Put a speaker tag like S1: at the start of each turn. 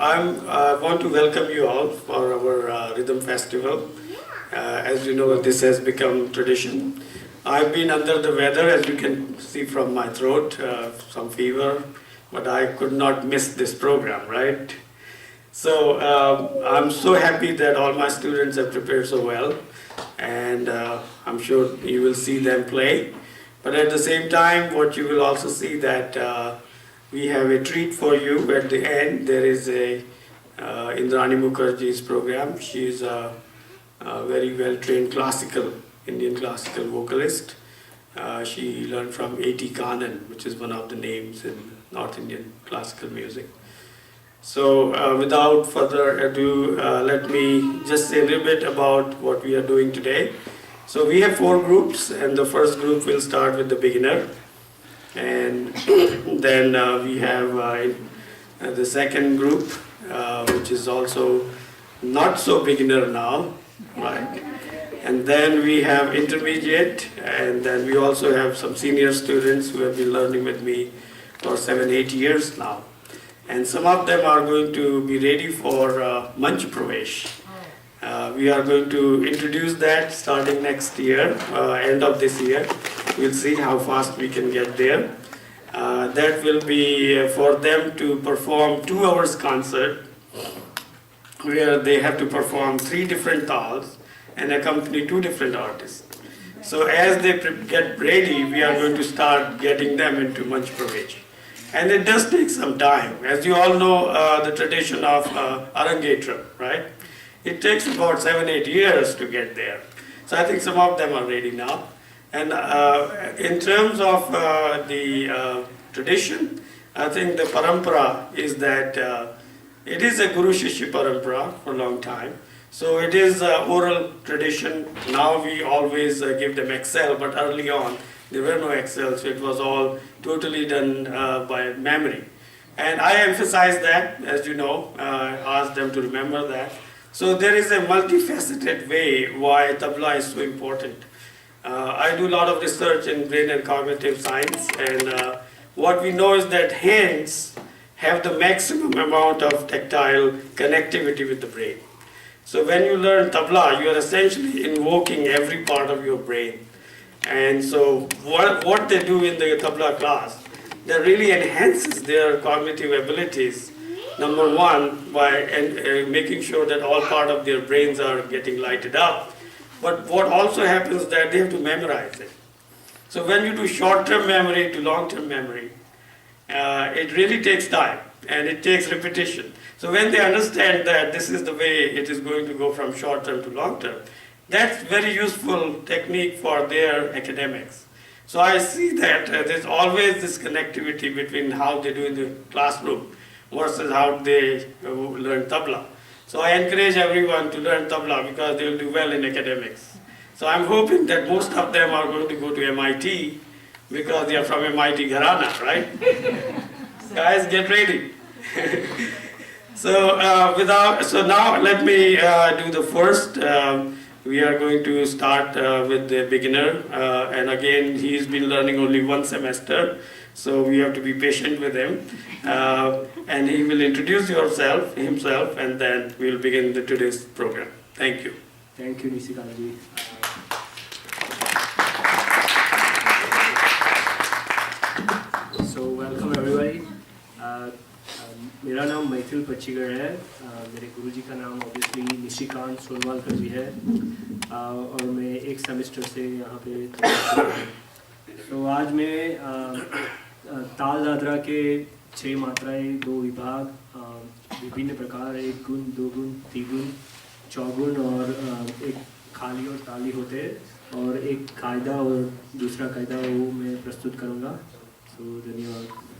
S1: I want to welcome you all for our Rhythm Festival. As you know, this has become tradition. I've been under the weather, as you can see from my throat, some fever, but I could not miss this program, right? So I'm so happy that all my students have prepared so well, and I'm sure you will see them play. But at the same time, what you will also see that we have a treat for you at the end. There is a Indrani Mukherjee's program. She is a very well-trained Indian classical vocalist. She learned from A.T. Kanan, which is one of the names in North Indian classical music. So without further ado, let me just say a little bit about what we are doing today. So we have 4 groups, and the first group will start with the beginner. And then we have the second group, which is also not so beginner now, right? And then we have intermediate, and then we also have some senior students who have been learning with me for 7-8 years now. And some of them are going to be ready for Manch Pravesh. We are going to introduce that starting next year, end of this year. We'll see how fast we can get there. That will be for them to perform 2 hours concert, where they have to perform 3 different tals and accompany 2 different artists. So as they get ready, we are going to start getting them into Manch Pravesh. And it does take some time. As you all know, the tradition of Arangetram, right? It takes about 7-8 years to get there. So I think some of them are ready now. And in terms of the tradition, I think the parampara is that it is a Guru Shishya parampara for a long time. So it is oral tradition. Now we always give them Excel, but early on there were no Excel, so it was all totally done by memory. And I emphasize that, as you know, ask them to remember that. So there is a multifaceted way why tabla is so important. I do a lot of research in brain and cognitive science, and what we know is that hands have the maximum amount of tactile connectivity with the brain. So when you learn tabla, you are essentially invoking every part of your brain. And so what they do in the tabla class, that really enhances their cognitive abilities. Number one, by making sure that all part of their brains are getting lighted up. But what also happens is that they have to memorize it. So when you do short-term memory to long-term memory, it really takes time and it takes repetition. So when they understand that this is the way it is going to go from short-term to long-term, that's very useful technique for their academics. So I see that there's always this connectivity between how they do in the classroom versus how they learn tabla. So I encourage everyone to learn tabla because they will do well in academics. So I'm hoping that most of them are going to go to MIT because they are from MIT Gharana, right? Guys, get ready. So now let me do the first. We are going to start with the beginner, and again he's been learning only 1 semester, so we have to be patient with him. And he will introduce himself, and then we'll begin today's program. Thank you.
S2: Thank you, Nisikant ji. So welcome everybody. मेरा नाम मैथिल पच्चीगढ़ है. मेरे गुरुजी का नाम obviously Nishikant सोनवालकर जी है, और मैं 1 semester से यहाँ पे. तो आज मैं ताल दादरा के 6 मात्राएं, 2 विभाग, विभिन्न प्रकार, 1 गुण, 2 गुण, 3 गुण, 4 गुण और एक खाली और ताली होते हैं, और एक कायदा और दूसरा कायदा वो मैं प्रस्तुत करूँगा. सो धन्यवाद.